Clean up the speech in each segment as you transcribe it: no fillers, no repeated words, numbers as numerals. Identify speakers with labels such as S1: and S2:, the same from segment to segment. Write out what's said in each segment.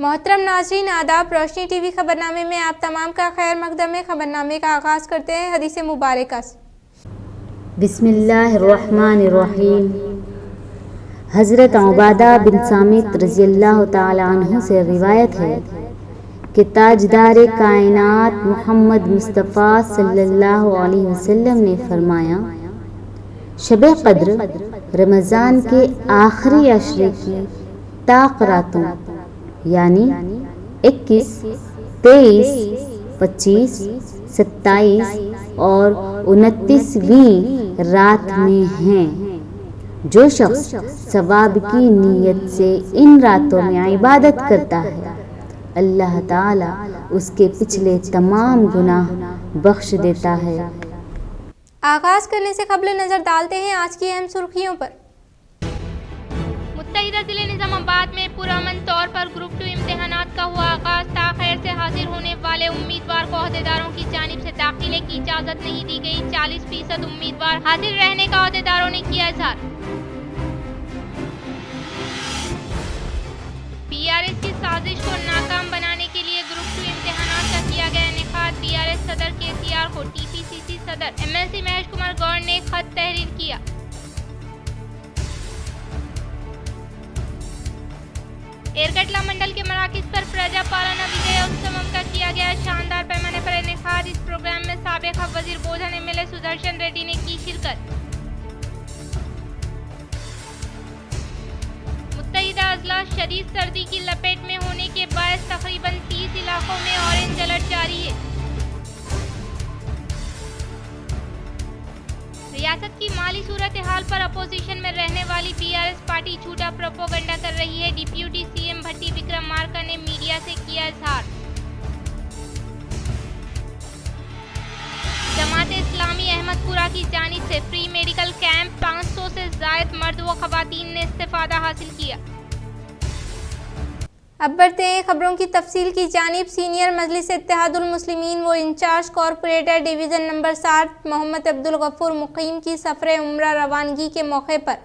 S1: मोहतरम नाज़रीन आदाब। रोशनी टीवी खबरनामे में आप तमाम का खैर मकदम है। खबरनामे का आगाज़ करते हैं हदीस मुबारक से।
S2: बिस्मिल्लाहिर्रहमानिर्रहीम। हज़रत उबादा बिन सामित रज़ियल्लाहु ताला अन्हु से रिवायत है कि ताजदार कायनात मोहम्मद मुस्तफ़ा सल्लल्लाहु अलैहि वसल्लम ने फरमाया, शब क़द्र रमज़ान के आखिरी अशरे की ताक़ रातों यानी 21, 23, 25, 27 और 29वीं रात में हैं। जो शख्स सवाब की नीयत से इन रातों में इबादत करता है, अल्लाह ताला उसके पिछले तमाम गुनाह बख्श देता है।
S1: आगाज़ करने से कबल नज़र डालते हैं आज की अहम सुर्खियों पर।
S3: मुत्तहिदा जिले निजामाबाद में पुरअमन तौर पर ग्रुप 2 इम्तिहानात का हुआ आगाज। ताख़ैर से हाजिर होने वाले उम्मीदवार को अहदेदारों की जानिब से दाखिले की इजाज़त नहीं दी गई। 40% उम्मीदवार हाजिर रहने का अहदेदारों ने किया इज़हार। बीआरएस की साजिश को नाकाम बनाने के लिए ग्रुप 2 इम्तिहानात का किया गया इनेकाद। बीआरएस सदर केसीआर को टीपीसीसी सदर एमएलसी महेश कुमार गौड़ ने खत तहरीर किया। एरगटला मंडल के मराकिज पर प्रजा पालना विजय उत्सव का किया गया शानदार पैमाने पर इनेकाद। इस प्रोग्राम में साबिक़ वजीर बोधन एमएलए सुदर्शन रेड्डी ने की शिरकत। मुत्तहिदा अजला शदीद सर्दी की लपेट में होने के बायस तकरीबन 30 इलाकों में ऑरेंज अलर्ट जारी है। रियासत की माली सूरत हाल पर अपोजिशन में रहने वाली बीआरएस पार्टी झूठा प्रोपोगंडा कर रही है। डिप्यूटी सीएम भट्टी विक्रमार्का ने मीडिया से किया इज़हार। जमात इस्लामी अहमदपुरा की जानिब से फ्री मेडिकल कैंप 500 से जायद मर्द व खवातीन ने इस्तिफादा हासिल किया।
S1: अब बढ़ते हैं खबरों की तफसील की जानिब। सीनियर मजलिस इत्तेहादुल मुस्लिमीन व incharge corporator division number 7 Mohammed Abdul Gafoor Muqeem की सफ़र उम्रा रवानगी के मौके पर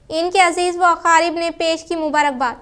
S1: इनके अजीज़ व अकारिब ने पेश की मुबारकबाद।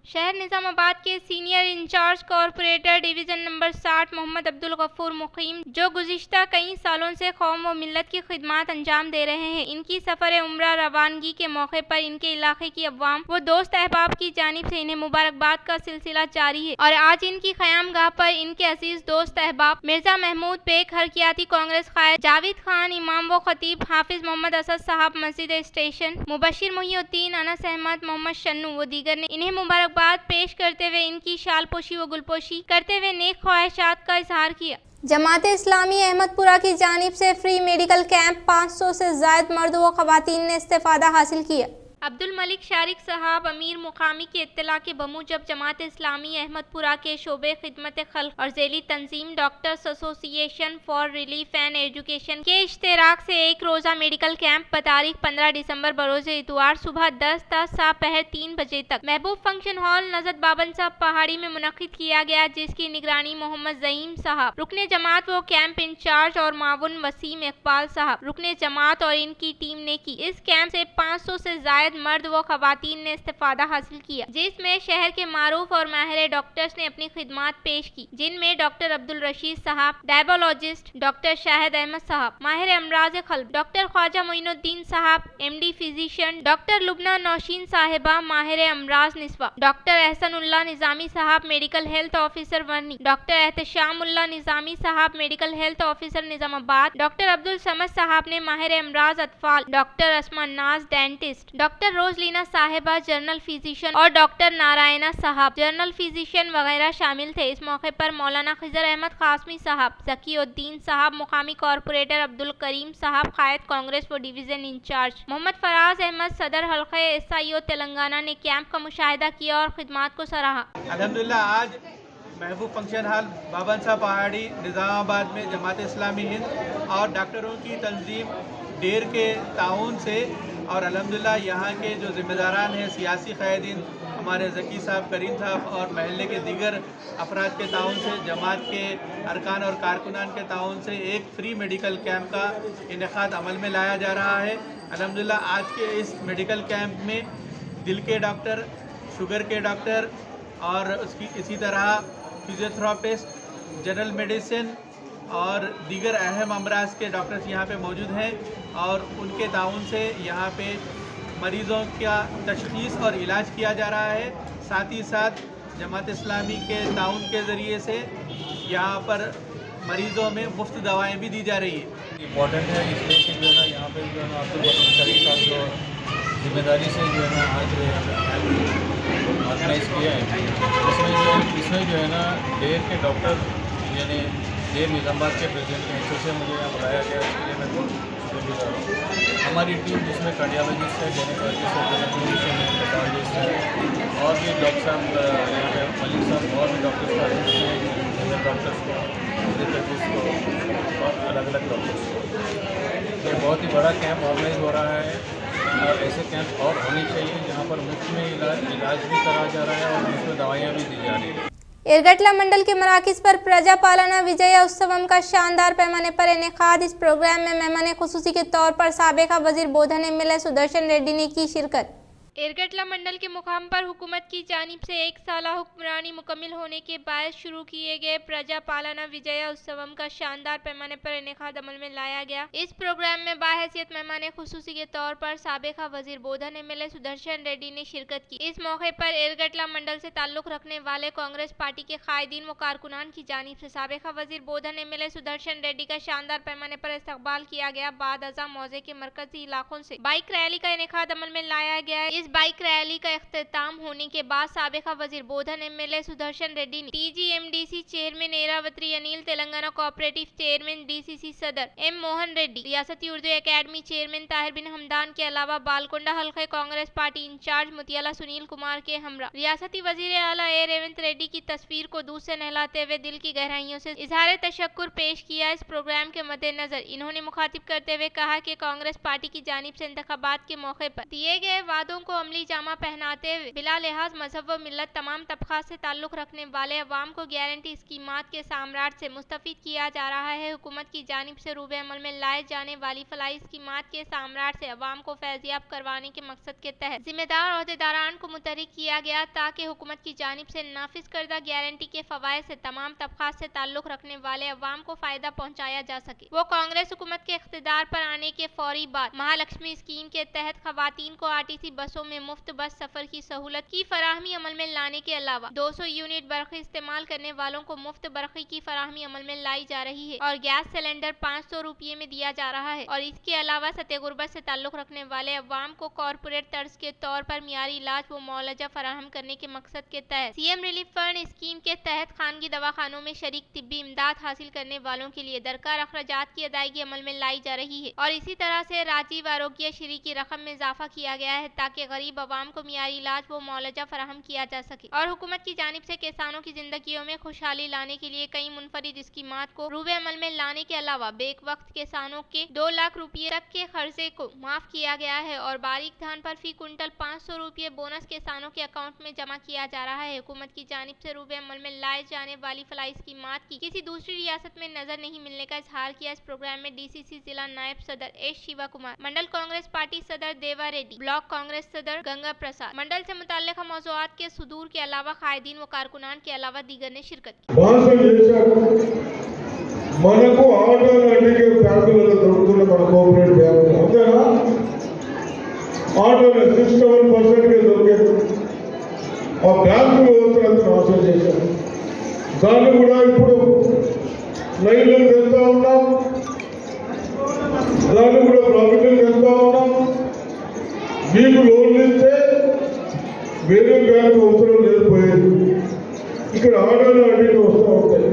S3: शहर निजामाबाद के senior incharge corporator division number 60 Mohammed Abdul Gafoor Muqeem, जो गुज़िश्ता कई सालों से कौम व मिल्लत की खिदमत अंजाम दे रहे हैं, इनकी सफ़र उम्रा रवानगी के मौके पर इनके इलाके की अवाम व दोस्त अहबाब की जानिब से इन्हें मुबारकबाद का सिलसिला जारी है। और आज इनकी क़याम गाह पर इनके अजीज़ दोस्त अहबाब मिर्ज़ा महमूद बेग, हरकियाती कांग्रेस कायद जावेद खान, इमाम व खतीब हाफिज मोहम्मद असद साहब मस्जिद स्टेशन, मुबशिर मुहिउद्दीन, अनस अहमद, मोहम्मद शन्नू व दीगर ने इन्हें मुबारकबाद पेश करते हुए इनकी शालपोशी व गुलपोशी करते हुए नेक ख्वाहिशात का इजहार किया।
S1: जमात इस्लामी अहमदपुरा की जानिब से फ्री मेडिकल कैंप 500 से जायद मर्द व खवातीन ने इस्तिफादा हासिल किया।
S3: अब्दुल मलिक शारिक साहब अमीर मुकामी की इत्तला के बमूजब जमात इस्लामी अहमदपुरा के शोबे खिदमत खल्क और झेली तंजीम doctors association for relief and education के इश्तराक से एक रोज़ा मेडिकल कैंप बतारीख 15 दिसंबर बरोज़ इतवार सुबह 10 ता दोपहर 3 बजे तक महबूब फंक्शन हॉल नजर बाबन साहब पहाड़ी में मुनक्किद किया गया, जिसकी निगरानी मोहम्मद ज़हीम साहब रुकने जमात व कैंप इंचार्ज और मावुन वसीम इकबाल साहब रुकने जमात और इनकी टीम ने की। इस कैंप से 500 से जायद मर्द व खवातीन ने इस्तिफादा हासिल किया, जिसमें शहर के मारूफ और माहिर डॉक्टर्स ने अपनी खिदमत पेश की, जिनमें डॉक्टर अब्दुल रशीद साहब, डायबोलॉजिस्ट डॉक्टर शाहिद अहमद साहब, माहिर अमराज क़ल्ब doctor Khwaja Moinuddin Sahab, MD physician doctor Lubna Nausheen Sahiba, माहिर अमराज निस्वा doctor Ehsanullah Nizami Sahab, medical health officer Varni doctor Ehteshamullah Nizami Sahab, medical health officer Nizamabad, doctor Abdul Samad Sahab ने माहिर अमराज अतफाल, डॉक्टर अस्मा नाज डेंटिस्ट, डॉक्टर रोजलीना साहिबा जनरल फिजिशियन और डॉक्टर नारायणा साहब जनरल फिजिशियन वगैरह शामिल थे। इस मौके पर मौलाना खिजर अहमद कासमी साहब, जकीउद्दीन साहब, मुकामी कॉरपोरेटर अब्दुल करीम साहब, कायद कांग्रेस व डिवीजन इंचार्ज मोहम्मद फराज अहमद, सदर हल्के एसआईओ तेलंगाना ने कैंप का मुशाहिदा किया और खिदमत को सराहा।
S4: अल्हम्दुलिल्लाह आज महबूब फंक्शन हॉल बाबन साहब पहाड़ी निज़ामाबाद में जमात इस्लामी हिंद और डॉक्टरों की तंजीम डेर के ताउन से और अल्हम्दुलिल्लाह यहाँ के जो ज़िम्मेदारान हैं सियासी क़ायदीन हमारे ज़की साहब, करीम साहब और महल्ले के दीगर अफराद के ताउन से जमात के अरकान और कारकुनान के ताउन से एक फ्री मेडिकल कैंप का इनेकाद अमल में लाया जा रहा है। अल्हम्दुलिल्लाह आज के इस मेडिकल कैंप में दिल के डॉक्टर, शुगर के डॉक्टर और उसकी इसी तरह फिजियोथेरापिस्ट, जनरल मेडिसिन और दीगर अहम अमराज के डॉक्टर्स यहाँ पे मौजूद हैं और उनके ताउन से यहाँ पे मरीज़ों का तशख़ीस और इलाज किया जा रहा है। साथ ही साथ जमात इस्लामी के ताउन के ज़रिए से यहाँ पर मरीज़ों में मुफ्त दवाएं भी दी जा रही है।
S5: इम्पॉर्टेंट है इसलिए कि जो है ना यहाँ पे जो है ना अब्दुल गफूर शरीफ साहब जो जिम्मेदारी से जो है ना आज ऑर्गेनाइज़ किया है। इसमें जो है ना डेर के डॉक्टर यानी डेर निज़ामाबाद के प्रेसिडेंट के हिस्से से मुझे यहाँ बुलाया गया, इसके लिए मैं बहुत शुक्रगुजार हूँ। हमारी टीम जिसमें कार्डियोलॉजिस्ट है, गायनेकोलॉजिस्ट है, पेथोलॉजिस्ट है, पैथोलॉजिस्ट है और भी डॉक्टर साहब यहाँ पे मलिक साहब और भी डॉक्टर्स का डॉक्टर्स को, फिजियोथेरेपिस्ट को और अलग अलग डॉक्टर्स को। ये बहुत ही बड़ा कैंप ऑर्गेनाइज हो रहा है और ऐसे कैंप और होने चाहिए जहाँ पर मुफ्त में इलाज भी कराया जा रहा है और मुफ्त में दवाइयाँ भी दी जा रही हैं।
S1: एरगटला मंडल के मराकिज पर प्रजा पालना विजय उत्सवम का शानदार पैमाने पर इनेकाद। इस प्रोग्राम में मेहमान खुसूसी के तौर पर साबिका वजीर बोधन एमएलए सुदर्शन रेड्डी ने की शिरकत।
S3: एरगटला मंडल के मुकाम पर हुकूमत की जानिब से 1 साला हुक्मरानी मुकम्मिल होने के बाद शुरू किए गए प्रजा पालना विजय उत्सवम का शानदार पैमाने पर इनेकाद अमल में लाया गया। इस प्रोग्राम में बाहैसियत मेहमान खुसूसी के तौर पर साबिका वजीर बोधन एमएलए सुदर्शन रेड्डी ने शिरकत की। इस मौके पर एरगटला मंडल से ताल्लुक रखने वाले कांग्रेस पार्टी के कायदीन व कारकुनान की जानिब से साबिका वजीर बोधन एमएलए सुदर्शन रेड्डी का शानदार पैमाने पर इस्तकबाल किया गया। बाद अज़ा मौजे के मरकजी इलाकों से बाइक रैली का इनेकाद अमल में लाया गया। इस बाइक रैली का इख्तिताम होने के बाद साबिका वजीर बोधन एमएलए सुदर्शन रेड्डी ने TGMDC chairman Eravathi Anil, Telangana cooperative chairman DCC सदर एम मोहन रेड्डी, रियासती उर्दू एकेडमी चेयरमैन ताहिर बिन हमदान के अलावा बालकोंडा हल्के कांग्रेस पार्टी इंचार्ज मुतियाला सुनील कुमार के हमरा रियासती वजीर आला ए रेवंत रेड्डी की तस्वीर को दूध से नहलाते हुए दिल की गहराइयों से इजहार तशक्कुर पेश किया। इस प्रोग्राम के मद्देनजर इन्होंने मुखातिब करते हुए कहा कि कांग्रेस पार्टी की जानिब से इंतखाबात के मौके पर दिए गए वादों को अमली जामा पहनाते हुए बिला लिहाज मजहब व मिल्लत तमाम तबका से ताल्लुक रखने वाले अवाम को गारंटी स्कीमात के साम्राज्य से मुस्तफीद किया जा रहा है। हुकूमत की जानिब से रूबे अमल में लाए जाने वाली फलाई स्कीमात के साम्राज्य से अवाम को फैजियाब करवाने के मकसद के तहत जिम्मेदार अहदेदारान को मुतहरिक किया गया ताकि हुकूमत की जानिब से नाफिज करदा गारंटी के फवायद से तमाम तबका से ताल्लुक रखने वाले अवाम को फायदा पहुँचाया जा सके। वो कांग्रेस हुकूमत के इख्तिदार पर आने के फौरी बाद महालक्ष्मी स्कीम के तहत खवातीन को आरटीसी बसों में मुफ्त बस सफर की सहूलत की फराहमी अमल में लाने के अलावा 200 यूनिट बरक़ी इस्तेमाल करने वालों को मुफ्त बरक़ी की फराहमी अमल में लाई जा रही है और गैस सिलेंडर 500 रुपये में दिया जा रहा है। और इसके अलावा सतह गुर्बत से ताल्लुक रखने वाले अवाम को कॉरपोरेट तर्ज के तौर पर मियारी इलाज व मुआलजा फराहम करने के मकसद के तहत सीएम रिलीफ फंड स्कीम के तहत खानगी दवाखानों में शरीक तिब्बी इमदाद हासिल करने वालों के लिए दरकार अखराजात की अदायगी अमल में लाई जा रही है। और इसी तरह से राजीव आरोग्य श्री की रकम में इजाफा किया गया है ताकि गरीब अवाम को मियारी इलाज व मुआलजा फराहम किया जा सके। और हुकूमत की जानिब से किसानों की जिंदगियों में खुशहाली लाने के लिए कई मुनफरिद स्कीमात को रूबे अमल में लाने के अलावा बेक वक्त किसानों के 2 लाख रुपये तक के खर्चे को माफ किया गया है और बारीक धान पर फी कुंटल 500 रुपये बोनस किसानों के अकाउंट में जमा किया जा रहा है। हुकूमत की जानिब से रूबे अमल में लाए जाने वाली फलाई स्कीमात की किसी दूसरी रियासत में नजर नहीं मिलने का इजहार किया। इस प्रोग्राम में डीसीसी जिला नायब सदर एस शिवा कुमार, मंडल कांग्रेस पार्टी सदर देवा रेड्डी, ब्लॉक कांग्रेस सदर गंगा प्रसाद, मंडल से मुताल्लिका मौज़ूआत के सुदूर के अलावा कायदीन व कारकुनान के अलावा दीगर ने शिरकत की।
S6: మనకు ఆటోమేటిక్ బ్యాంకులలో దొరుకుతున్న మన కోఆపరేటివ్ బ్యాంకులు అంతేనా ఆటోమేటిక్ 67% దొరికే ఆ బ్యాంకులు వ్యవస్థను నాశనం చేశారు. దాన్ని కూడా ఇప్పుడు లైన్లో తెస్తా ఉన్నాం, దాన్ని కూడా ప్రాఫిట్లు తెస్తా ఉన్నాం. మీకు లోన్లు ఇస్తే వేరే బ్యాంకు అవసరం లేకపోయేది, ఇక్కడ ఆటోమేటిక్ వస్తూ ఉంటాయి.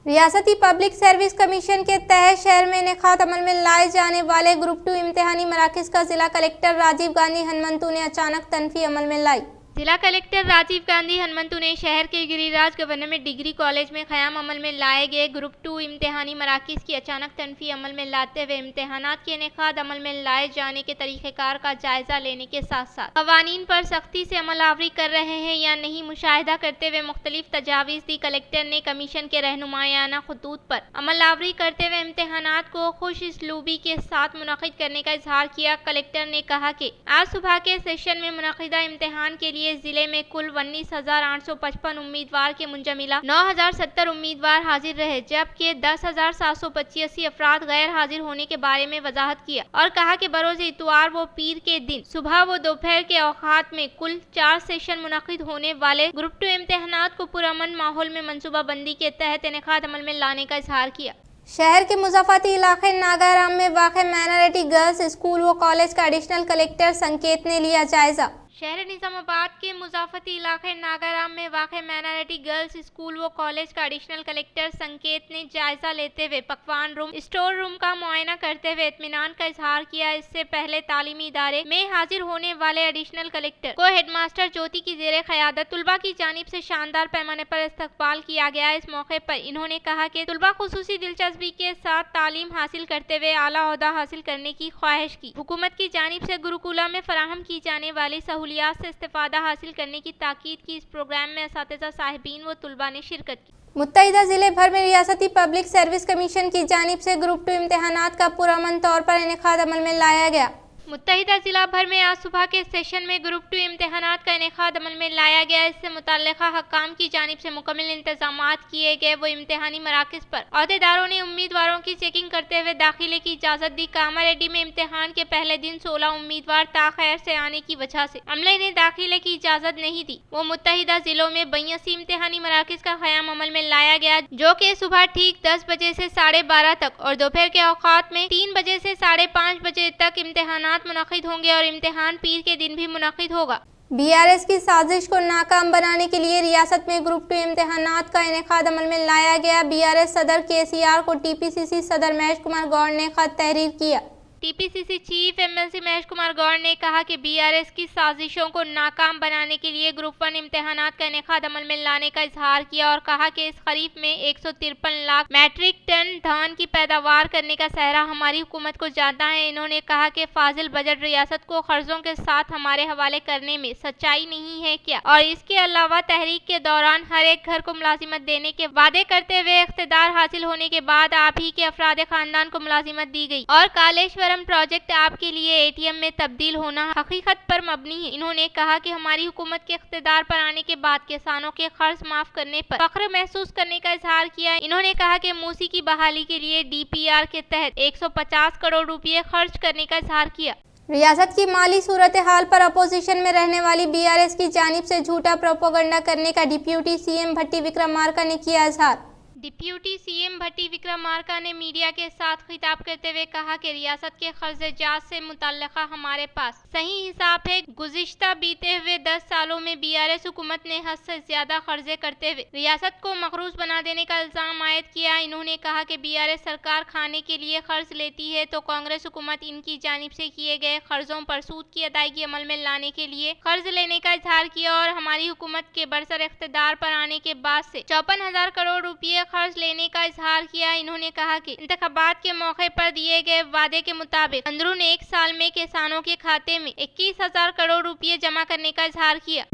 S1: रियासती पब्लिक सर्विस कमीशन के तहत शहर में इनेकाद अमल में लाए जाने वाले ग्रुप 2 इम्तिहानी मराकज़ का जिला कलेक्टर राजीव गांधी हनुमंतु ने अचानक तनफी अमल में लाई। जिला कलेक्टर राजीव गांधी हनुमंतु ने शहर के गिरिराज गवर्नमेंट डिग्री कॉलेज में क़याम अमल में लाए गए ग्रुप 2 इम्तिहानी मराकज़ की अचानक तनफी अमल में लाते हुए इम्तिहानात के इनेकाद अमल में लाए जाने के तरीक़ेकार का जायजा लेने के साथ साथ क़वानीन पर सख्ती से अमल आवरी कर रहे हैं या नहीं मुशाहिदा करते हुए मुख्तलिफ तजावीज़ दी। कलेक्टर ने कमीशन के रहनुमायाना खतूत पर अमल आवरी करते हुए इम्तिहानात को खुश इसलूबी के साथ मुनक़िद करने का इजहार किया। कलेक्टर ने कहा कि आज सुबह के सेशन में मुनक़िदा इम्तिहान के लिए
S3: लिए जिले में कुल 19,855 उम्मीदवार के मुंजमिला 9,070 उम्मीदवार हाजिर रहे, जबकि 10,785 अफराद गैर हाजिर होने के बारे में वजाहत किया और कहा कि बरोज़ इतवार व पीर के दिन सुबह व दोपहर के औकात में कुल 4 सेशन मुनक़िद होने वाले ग्रुप 2 इम्तिहानात को पुरअमन माहौल में मनसूबाबंदी के तहत इनेकाद अमल में लाने का इजहार किया।
S1: शहर के मुज़फ़्फ़राती इलाके नागाराम में वाक़े माइनॉरिटी गर्ल्स स्कूल व कॉलेज का एडिशनल कलेक्टर संकेत ने लिया जायजा।
S3: शहर निजामाबाद के मुज़फ़्फ़राती इलाके नागाराम में वाक़े माइनॉरिटी गर्ल्स स्कूल व कॉलेज का एडिशनल कलेक्टर संकेत ने जायजा लेते हुए पकवान रूम, स्टोर रूम का मुआयना करते हुए इत्मीनान का इजहार किया। इससे पहले तालीमी इदारे में हाजिर होने वाले एडिशनल कलेक्टर को हेडमास्टर ज्योति की ज़ेरे क़यादत तुलबा की जानिब से शानदार पैमाने पर इस्तकबाल किया गया। इस मौके पर इन्होंने कहा कि तुलबा खुसूसी दिलचस्पी के साथ तालीम हासिल करते हुए आला ओहदा हासिल करने की ख्वाहिश की। हुकूमत की जानिब से गुरुकुला में फराहम की जाने वाली सहूलियात से इस्तिफादा हासिल करने की ताकीद की। इस प्रोग्राम में असातिज़ा, साहिबीन व तुलबा ने शिरकत की।
S1: मुत्तहिदा ज़िले भर में रियासती पब्लिक सर्विस कमीशन की जानिब से ग्रुप 2 इम्तिहानात का पुरअमन तौर पर इनेकाद अमल में लाया गया।
S3: मुत्तहिदा जिला भर में आज सुबह के सेशन में ग्रुप 2 इम्तिहानात का इनेकाद अमल में लाया गया। इससे मुतल्लिका हक्काम की जानिब से मुकम्मल इंतजामात किए गए। वो इम्तिहानी मराकिज़ पर अहदेदारों ने उम्मीदवारों की चेकिंग करते हुए दाखिले की इजाज़त दी। कामारेड्डी में इम्तिहान के पहले दिन 16 उम्मीदवार ताख़ैर से आने की वजह से अमले ने दाखिले की इजाज़त नहीं दी। वो मुत्तहिदा जिलों में 82 इम्तिहानी मराकिज़ का क़याम अमल में लाया गया, जो कि सुबह ठीक 10 बजे से 12:30 तक और दोपहर के औकात में 3 बजे से 5:30 बजे तक इम्तिहानात मुनक़िद होंगे और इम्तिहान पीर के दिन भी मुनक़िद होगा।
S1: BRS की साजिश को नाकाम बनाने के लिए रियासत में ग्रुप 2 इम्तिहानात का इनेकाद अमल में लाया गया। BRS सदर KCR को TPCC सदर महेश कुमार गौड़ ने खत तहरीर किया।
S3: TPCC chief MLC Mahesh Kumar Goud ने कहा कि BRS की साजिशों को नाकाम बनाने के लिए ग्रुप 1 इम्तिहानात का इनेकाद अमल में लाने का इजहार किया और कहा कि इस खरीफ में 153 लाख मैट्रिक टन धान की पैदावार करने का सहरा हमारी हुकूमत को जाता है। इन्होंने कहा कि फाजिल बजट रियासत को कर्जों के साथ हमारे हवाले करने में सच्चाई नहीं है क्या, और इसके अलावा तहरीक के दौरान हर एक घर को मुलाजिमत देने के वादे करते हुए इख्तिदार हासिल होने के बाद आप ही के अफराद खानदान को मुलाजिमत दी गई और कालेश्वर प्रोजेक्ट आपके लिए ATM में तब्दील होना हकीकत पर मबनी है। इन्होंने कहा कि हमारी हुकूमत के इख्तिदार पर आने के बाद किसानों के कर्ज माफ करने पर फख्र महसूस करने का इजहार किया। इन्होंने कहा कि मूसी की बहाली के लिए DPR के तहत 150 करोड़ रुपये खर्च करने का इजहार किया।
S1: रियासत की माली सूरत हाल पर अपोजिशन में रहने वाली BRS की जानिब से झूठा प्रोपोगंडा करने का डिप्यूटी CM भट्टी विक्रमार्का ने किया इजहार।
S3: डिप्यूटी CM भट्टी विक्रमार्का ने मीडिया के साथ खिताब करते हुए कहा कि रियासत के कर्ज़-ए-जात से मुतल्लिका हमारे पास सही हिसाब है। गुज़िश्ता बीते हुए 10 सालों में BRS हुकूमत ने हद से ज्यादा कर्जे करते हुए रियासत को मकरूज बना देने का इल्जाम आयद किया। इन्होंने कहा कि BRS सरकार खाने के लिए कर्ज लेती है तो कांग्रेस हुकूमत इनकी जानिब से किए गए कर्जों पर सूद की अदायगी अमल में लाने के लिए कर्ज लेने का इजहार किया और हमारी हुकूमत के बरसर इख्तिदार पर आने के बाद से 54,000 करोड़ रुपये खर्च लेने का इजहार किया। इन्होंने कहा कि इंतखाबात के मौके पर दिए गए वादे के मुताबिक अंदरून 1 साल में किसानों के खाते में 21,000 करोड़ रुपये जमा करने का इजहार किया।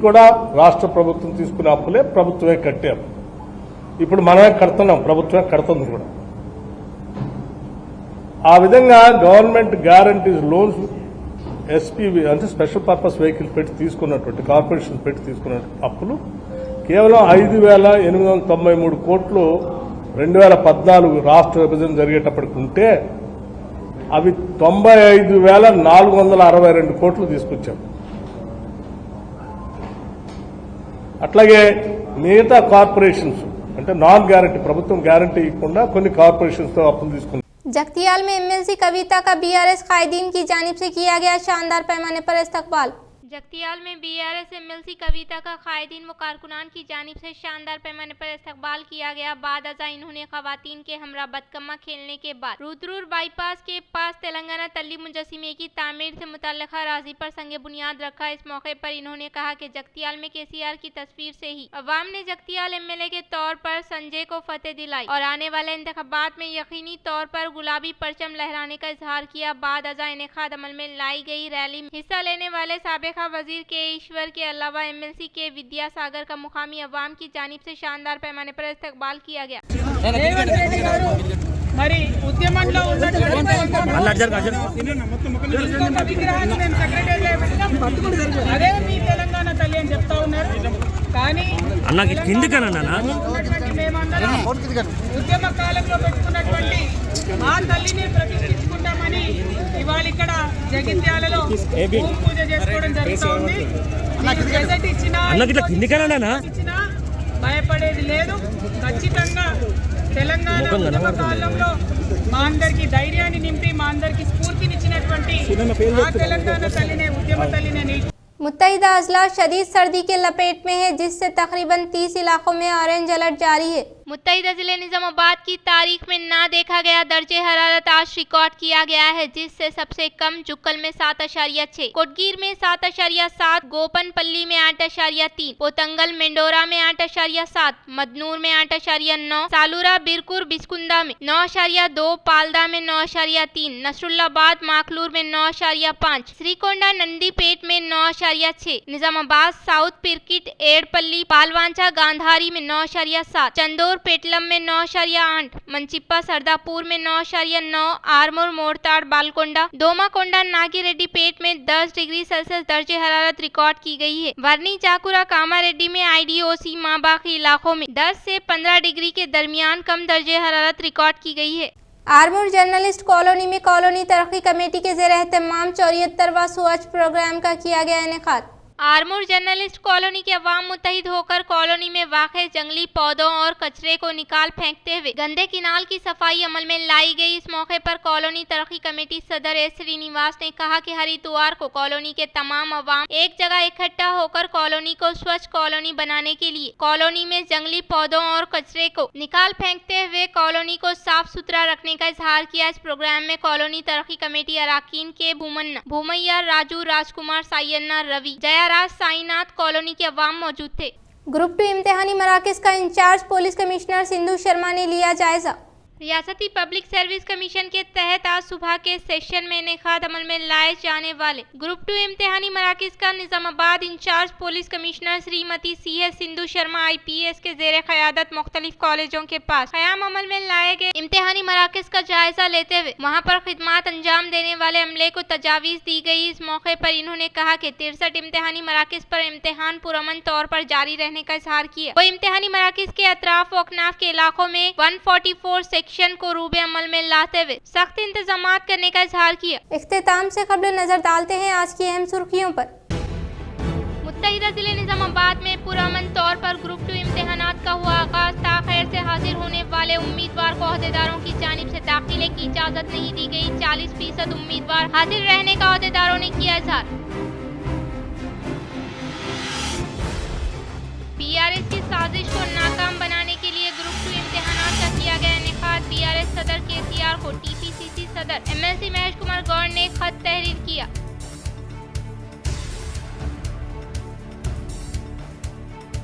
S6: రాష్ట్ర ప్రభుత్వం తీసుకున్న అప్పులే ప్రభుత్వమే కట్టాం, ఇప్పుడు మనమే కడుతున్నాం, ప్రభుత్వమే కడుతుంది కూడా। ఆ విధంగా గవర్నమెంట్ గ్యారంటీస్ లోన్స్ SPV అంటే స్పెషల్ పర్పస్ వెహికల్ పెట్టి తీసుకున్నటువంటి కార్పొరేషన్ పెట్టి తీసుకున్న అప్పులు కేవలం 5,893 కోట్లు 2014 రాష్ట్ర విభజన జరిగేటప్పటికి ఉంటే అవి 95,462 కోట్లు తీసుకొచ్చాం। అట్లాగే మిగతా కార్పొరేషన్స్ అంటే నాన్ గ్యారంటీ ప్రభుత్వం గ్యారంటీ ఇవ్వకుండా కొన్ని కార్పొరేషన్స్ తో అప్పులు తీసుకున్నాం।
S1: जगतियाल में MLC कविता का BRS कायदीन की जानिब से किया गया शानदार पैमाने पर इस्तकबाल।
S3: जगतियाल में BRS MLC कविता का कायदीन व कारकुनान की जानिब से शानदार पैमाने पर इस्तकबाल किया गया। बाद अज़ा इन्होंने खवातीन के हमरा बदकम्मा खेलने के बाद रुद्रूर बाईपास के पास तेलंगाना तल्ली मुजस्सिमे की तामीर से मुतल्लिका राजी पर संगे बुनियाद रखा। इस मौके पर इन्होंने कहा कि जगतियाल में KCR की तस्वीर से ही अवाम ने जगतियाल MLA के तौर पर संजय को फतेह दिलाई और आने वाले इंतखाबात में यकीनी तौर पर गुलाबी परचम लहराने का इजहार किया। बाद अज़ा इनेकाद अमल में लाई गई रैली में हिस्सा लेने वाले साबिक़ा वजीर के ईश्वर के अलावा MLC के विद्यासागर का मुकामी अवाम की जानिब से शानदार पैमाने पर इस्तकबाल किया गया।
S7: మరి ఉద్యమంలో ఉన్నటువంటి విగ్రహాన్ని మేము సెక్రటరీలో పెట్టినాం। అదే మీ తెలంగాణ తల్లి అని చెప్తా ఉన్నారు. కానీ మేమందరం ఉద్యమ కాలంలో పెట్టుకున్నటువంటి మా తల్లిని ప్రతిష్ఠించుకుంటామని ఇవాళ ఇక్కడ జగిత్యాలలో భూమి పూజ చేసుకోవడం జరుగుతూ ఉంది. గెజెట్ ఇచ్చినా భయపడేది లేదు. ఖచ్చితంగా తెలంగాణ ఉద్యమ కాలంలో మా అందరికి ధైర్యాన్ని నింపి మా అందరికి స్ఫూర్తినిచ్చినటువంటి ఆ తెలంగాణ తల్లినే ఉద్యమ తల్లినే
S1: मुत्तहिदा अजला शदीद सर्दी के लपेट में है, जिससे तकरीबन 30 इलाकों में ऑरेंज अलर्ट जारी है।
S3: मुत्तहिदा जिले निजामाबाद की तारीख में ना देखा गया दर्जे हरारत आज रिकॉर्ड किया गया है, जिससे सबसे कम जुक्कल में 7.6, कोटगीर में 7.7, गोपनपल्ली में 8.3, पोतंगल मेंडोरा में 8.7, मदनूर में 8.9, सालूरा बिरकुर बिस्कुंदा में 9.2, पालदा में 9.3, नसरुल्लाबाद माखलूर में 9.5, श्रीकोंडा नंदीपेट में 9.6, निजामाबाद साउथ पिरकिट एड़पल्ली पालवांचा गांधारी में 9.7, चंदोर पेटलम में 9.8, मंचिप्पा सरदापुर में 9.9, आरमोर मोरताड़ बालकोंडा दोमाकोंडा नागिरेड्डी पेट में 10 डिग्री सेल्सियस दर्जे हरारत रिकॉर्ड की गई है। वर्नी चाकुरा कामारेड्डी में IDOC माबाकी इलाकों में 10 से 15 डिग्री के दरमियान कम दर्जे हरारत रिकॉर्ड की गई है।
S1: आरमूर जर्नलिस्ट कॉलोनी में कॉलोनी तरक्की कमेटी के ज़ेर एहतमाम 74वां स्वच्छ प्रोग्राम का किया गया इनेकाद।
S3: आरमूर जर्नलिस्ट कॉलोनी के अवाम मुत्तहिद होकर कॉलोनी में वाक़े जंगली पौधों और कचरे को निकाल फेंकते हुए गंदे किनाल की सफाई अमल में लाई गई। इस मौके पर कॉलोनी तरक्की कमेटी सदर एस श्रीनिवास ने कहा कि हर इतवार को कॉलोनी के तमाम अवाम एक जगह इकट्ठा होकर कॉलोनी को स्वच्छ कॉलोनी बनाने के लिए कॉलोनी में जंगली पौधों और कचरे को निकाल फेंकते हुए कॉलोनी को साफ सुथरा रखने का इजहार किया। इस प्रोग्राम में कॉलोनी तरक्की कमेटी अराकीन के भूमन्ना भूमैया राजू राजकुमार साइन्ना रवि जया राज साईनाथ कॉलोनी के अवाम मौजूद थे।
S1: ग्रुप 2 इम्तिहानी मराकज का incharge police commissioner Sindhu Sharma ने लिया जायजा।
S3: रियासती पब्लिक सर्विस कमीशन के तहत आज सुबह के सेशन में इनेकाद अमल में लाए जाने वाले ग्रुप 2 इम्तिहानी मराकज का Nizamabad incharge police commissioner Shrimati CS Sindhu Sharma IPS के जेर क़यादत मुख्तलिफ कॉलेजों के पास क़याम अमल में लाए गए इम्तिहानी मराकज का जायजा लेते हुए वहाँ पर खिदमात अंजाम देने वाले अमले को तजावीज़ दी गई। इस मौके पर इन्होंने कहा कि 63 इम्तिहानी मराकज पर इम्तिहान पुरअमन तौर पर जारी रहने का इजहार किया। वो इम्तिहानी मराकज के अतराफ व अकनाफ के इलाकों में 144 सेक्शन को रूबे अमल में लाते हुए सख्त इंतजामात करने का इजहार किया।
S1: इख्तिताम से कबल नजर डालते हैं आज की अहम सुर्खियों पर।
S3: मुत्तहिदा जिले निजामाबाद में पुरअमन तौर पर ग्रुप 2 इम्तिहानात का हुआ आगाज। ताख़ैर से हाजिर होने वाले उम्मीदवार को अहदेदारों की जानिब से दाखिले की इजाजत नहीं दी गई। 40% उम्मीदवार हाजिर रहने का अहदेदारों ने किया इजहार। BRS की साजिश को नाकाम बनाने के लिए ग्रुप 2 इम्तिहानात का किया गया इनेकाद। BRS सदर KCR को TPCC सदर MLC महेश कुमार गौड़ ने खत तहरीर किया।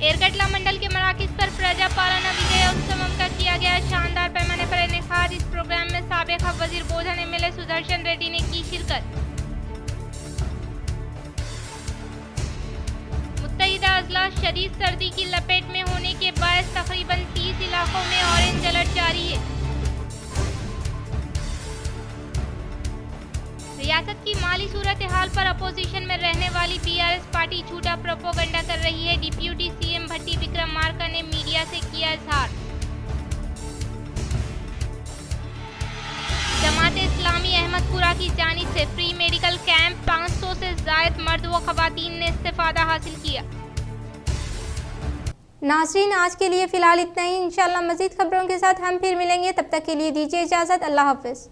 S3: एरगटला मंडल के मराकज पर प्रजा पालना विजय उत्सव का किया गया शानदार पैमाने पर इनेकाद। इस प्रोग्राम में साबिक़ा वजीर बोधन MLA सुदर्शन रेड्डी ने की शिरकत। मुत्तहिदा अजला शदीद सर्दी की लपेट में होने के बायस तकरीबन 30 इलाकों में ऑरेंज अलर्ट जारी है। रियासत की माली सूरत हाल पर अपोजिशन में रहने वाली BRS पार्टी झूठा प्रोपोगंडा कर रही है। डिप्यूटी CM भट्टी विक्रमार्का ने मीडिया से किया इजहार। जमात इस्लामी अहमदपुरा की जानिब से फ्री मेडिकल कैंप 500 से जायद मर्द व खवातीन ने इस्तेफादा हासिल किया।
S1: नाज़रीन आज के लिए फ़िलहाल इतना ही। इंशाअल्लाह मज़ीद खबरों के साथ हम फिर मिलेंगे। तब तक के लिए दीजिए इजाज़त। अल्लाह हाफ़िज़।